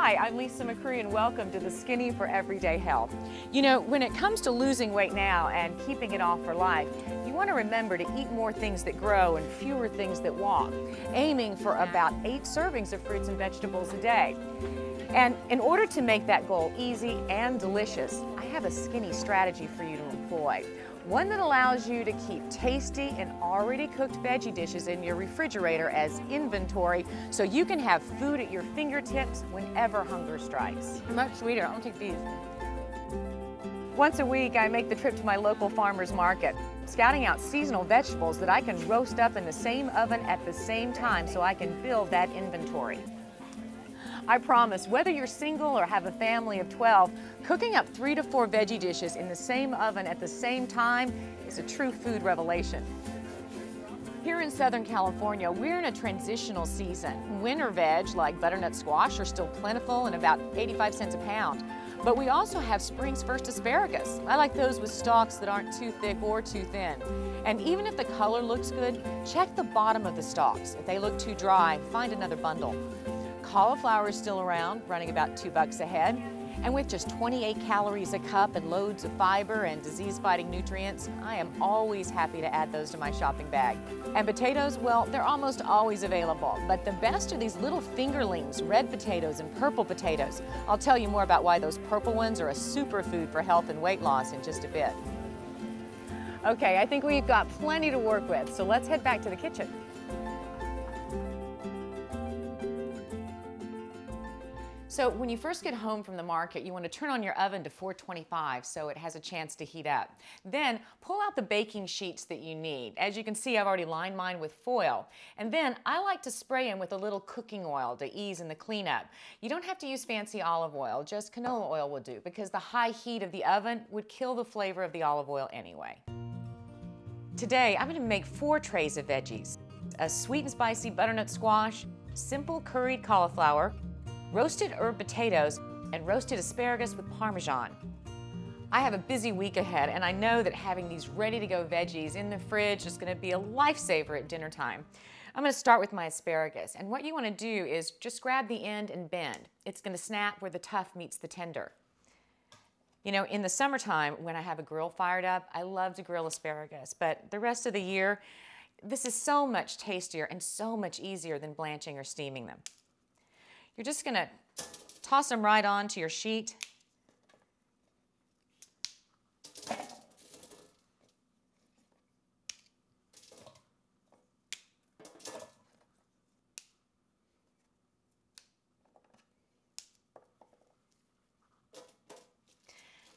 Hi, I'm Lisa McRee and welcome to the Skinny for Everyday Health. You know, when it comes to losing weight now and keeping it off for life, you want to remember to eat more things that grow and fewer things that walk, aiming for about 8 servings of fruits and vegetables a day. And in order to make that goal easy and delicious, I have a skinny strategy for you to employ. One that allows you to keep tasty and already cooked veggie dishes in your refrigerator as inventory so you can have food at your fingertips whenever hunger strikes. Much sweeter, I'll take these. Once a week, I make the trip to my local farmer's market, scouting out seasonal vegetables that I can roast up in the same oven at the same time so I can build that inventory. I promise, whether you're single or have a family of 12, cooking up 3 to 4 veggie dishes in the same oven at the same time is a true food revelation. Here in Southern California, we're in a transitional season. Winter veg, like butternut squash, are still plentiful and about 85 cents a pound. But we also have spring's first asparagus. I like those with stalks that aren't too thick or too thin. And even if the color looks good, check the bottom of the stalks. If they look too dry, find another bundle. Cauliflower is still around, running about $2 a head. And with just 28 calories a cup and loads of fiber and disease-fighting nutrients, I am always happy to add those to my shopping bag. And potatoes, well, they're almost always available. But the best are these little fingerlings, red potatoes and purple potatoes. I'll tell you more about why those purple ones are a superfood for health and weight loss in just a bit. Okay, I think we've got plenty to work with, so let's head back to the kitchen. So when you first get home from the market, you want to turn on your oven to 425 so it has a chance to heat up. Then pull out the baking sheets that you need. As you can see, I've already lined mine with foil. And then I like to spray them with a little cooking oil to ease in the cleanup. You don't have to use fancy olive oil, just canola oil will do, because the high heat of the oven would kill the flavor of the olive oil anyway. Today, I'm going to make 4 trays of veggies. A sweet and spicy butternut squash, simple curried cauliflower, roasted herb potatoes, and roasted asparagus with Parmesan. I have a busy week ahead, and I know that having these ready-to-go veggies in the fridge is going to be a lifesaver at dinner time. I'm going to start with my asparagus, and what you want to do is just grab the end and bend. It's going to snap where the tough meets the tender. You know, in the summertime, when I have a grill fired up, I love to grill asparagus, but the rest of the year, this is so much tastier and so much easier than blanching or steaming them. You're just going to toss them right onto your sheet.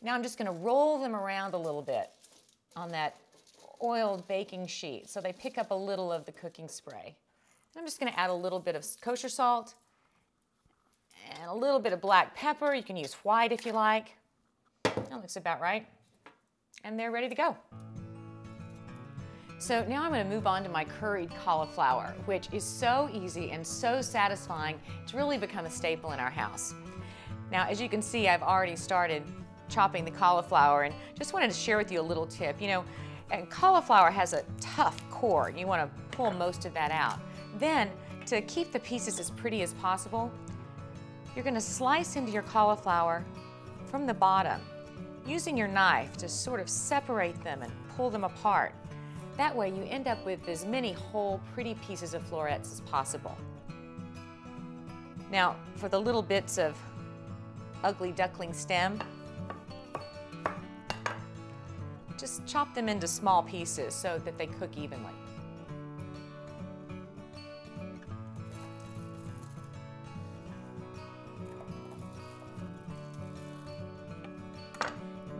Now I'm just going to roll them around a little bit on that oiled baking sheet so they pick up a little of the cooking spray. And I'm just going to add a little bit of kosher salt and a little bit of black pepper. You can use white if you like. That looks about right. And they're ready to go. So now I'm going to move on to my curried cauliflower, which is so easy and so satisfying. It's really become a staple in our house. Now, as you can see, I've already started chopping the cauliflower and just wanted to share with you a little tip. You know, cauliflower has a tough core. You want to pull most of that out. Then, to keep the pieces as pretty as possible, you're going to slice into your cauliflower from the bottom, using your knife to sort of separate them and pull them apart. That way you end up with as many whole, pretty pieces of florets as possible. Now, for the little bits of ugly duckling stem, just chop them into small pieces so that they cook evenly.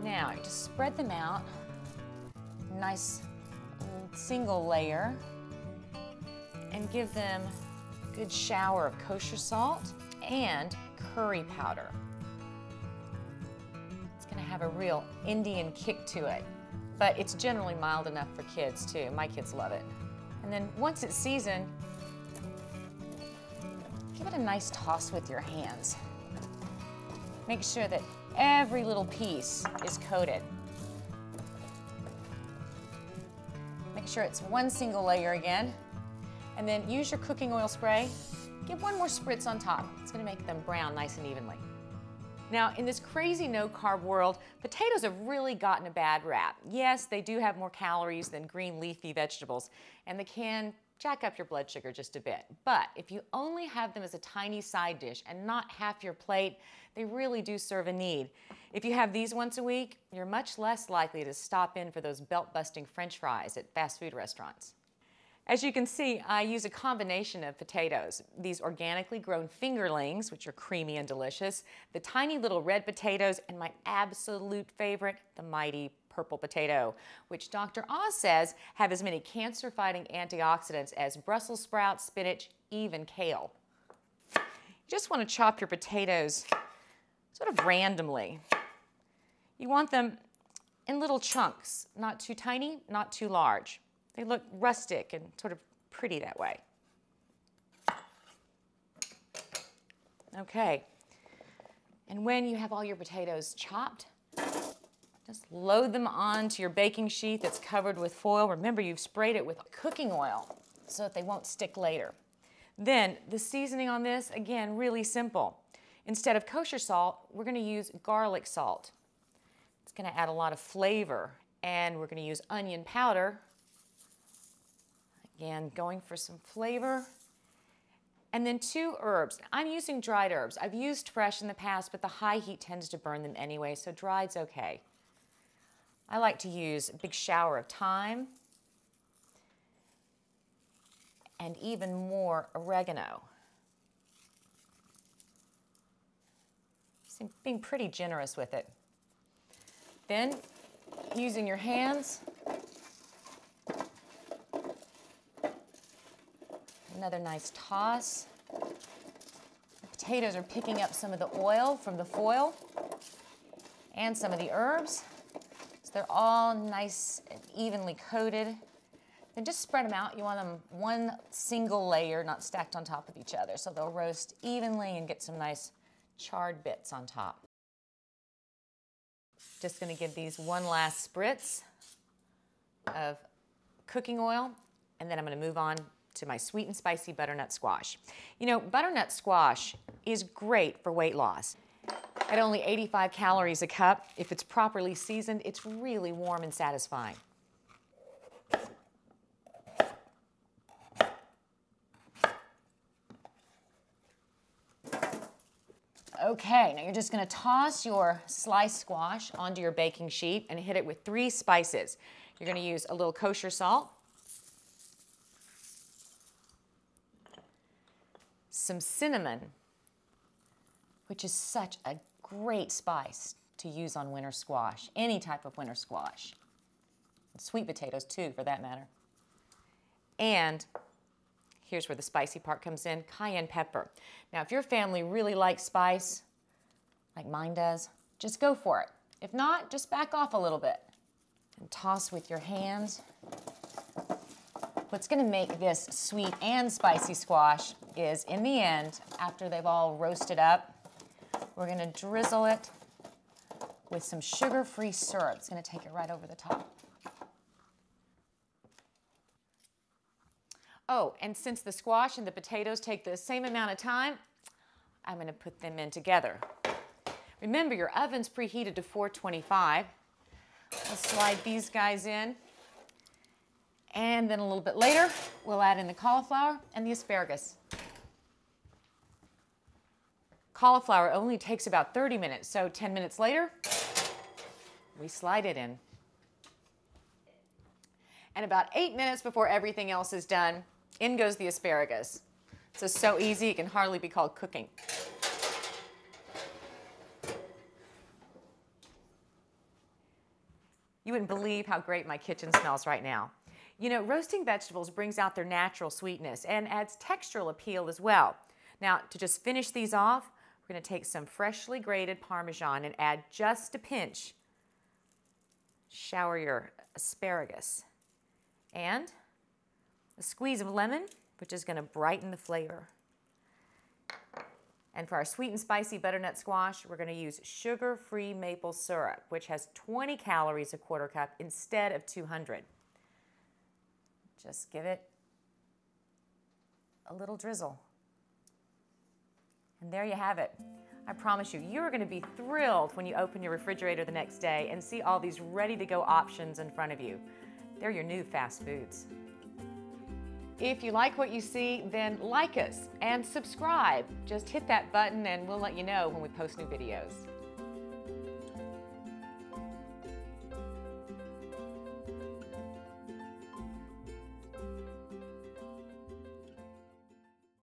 Now, just spread them out, nice single layer, and give them a good shower of kosher salt and curry powder. It's going to have a real Indian kick to it, but it's generally mild enough for kids too. My kids love it. And then once it's seasoned, give it a nice toss with your hands. Make sure that every little piece is coated. Make sure it's one single layer again. And then use your cooking oil spray give one more spritz on top. It's going to make them brown nice and evenly. Now, in this crazy no-carb world, potatoes have really gotten a bad rap. Yes, they do have more calories than green leafy vegetables, and they can jack up your blood sugar just a bit. But if you only have them as a tiny side dish and not half your plate, they really do serve a need. If you have these once a week, you're much less likely to stop in for those belt-busting French fries at fast food restaurants. As you can see, I use a combination of potatoes. These organically grown fingerlings, which are creamy and delicious, the tiny little red potatoes, and my absolute favorite, the mighty purple potato, which Dr. Oz says have as many cancer-fighting antioxidants as Brussels sprouts, spinach, even kale. You just want to chop your potatoes sort of randomly. You want them in little chunks, not too tiny, not too large. They look rustic and sort of pretty that way. Okay, and when you have all your potatoes chopped, just load them onto your baking sheet that's covered with foil. Remember, you've sprayed it with cooking oil so that they won't stick later. Then, the seasoning on this, again, really simple. Instead of kosher salt, we're going to use garlic salt. It's going to add a lot of flavor. And we're going to use onion powder. Again, going for some flavor. And then 2 herbs. I'm using dried herbs. I've used fresh in the past, but the high heat tends to burn them anyway, so dried's okay. I like to use a big shower of thyme and even more oregano. Being pretty generous with it. Then, using your hands, another nice toss. The potatoes are picking up some of the oil from the foil and some of the herbs. So they're all nice and evenly coated. Then just spread them out. You want them one single layer, not stacked on top of each other, so they'll roast evenly and get some nice charred bits on top. Just going to give these one last spritz of cooking oil, and then I'm going to move on to my sweet and spicy butternut squash. You know, butternut squash is great for weight loss. At only 85 calories a cup, if it's properly seasoned, it's really warm and satisfying. Okay, now you're just going to toss your sliced squash onto your baking sheet and hit it with 3 spices. You're going to use a little kosher salt, some cinnamon, which is such a great spice to use on winter squash, any type of winter squash, and sweet potatoes too, for that matter. And here's where the spicy part comes in, cayenne pepper. Now, if your family really likes spice, like mine does, just go for it. If not, just back off a little bit and toss with your hands. What's going to make this sweet and spicy squash is, in the end, after they've all roasted up, we're going to drizzle it with some sugar-free syrup. It's going to take it right over the top. Oh, and since the squash and the potatoes take the same amount of time, I'm going to put them in together. Remember, your oven's preheated to 425. We'll slide these guys in. And then a little bit later, we'll add in the cauliflower and the asparagus. Cauliflower only takes about 30 minutes, so 10 minutes later, we slide it in. And about 8 minutes before everything else is done, in goes the asparagus. It's so easy, it can hardly be called cooking. You wouldn't believe how great my kitchen smells right now. You know, roasting vegetables brings out their natural sweetness and adds textural appeal as well. Now, to just finish these off, we're going to take some freshly grated Parmesan and add just a pinch. Shower your asparagus. And a squeeze of lemon, which is going to brighten the flavor. And for our sweet and spicy butternut squash, we're going to use sugar-free maple syrup, which has 20 calories a quarter cup instead of 200. Just give it a little drizzle. And there you have it. I promise you, you're going to be thrilled when you open your refrigerator the next day and see all these ready-to-go options in front of you. They're your new fast foods. If you like what you see, then like us and subscribe. Just hit that button and we'll let you know when we post new videos.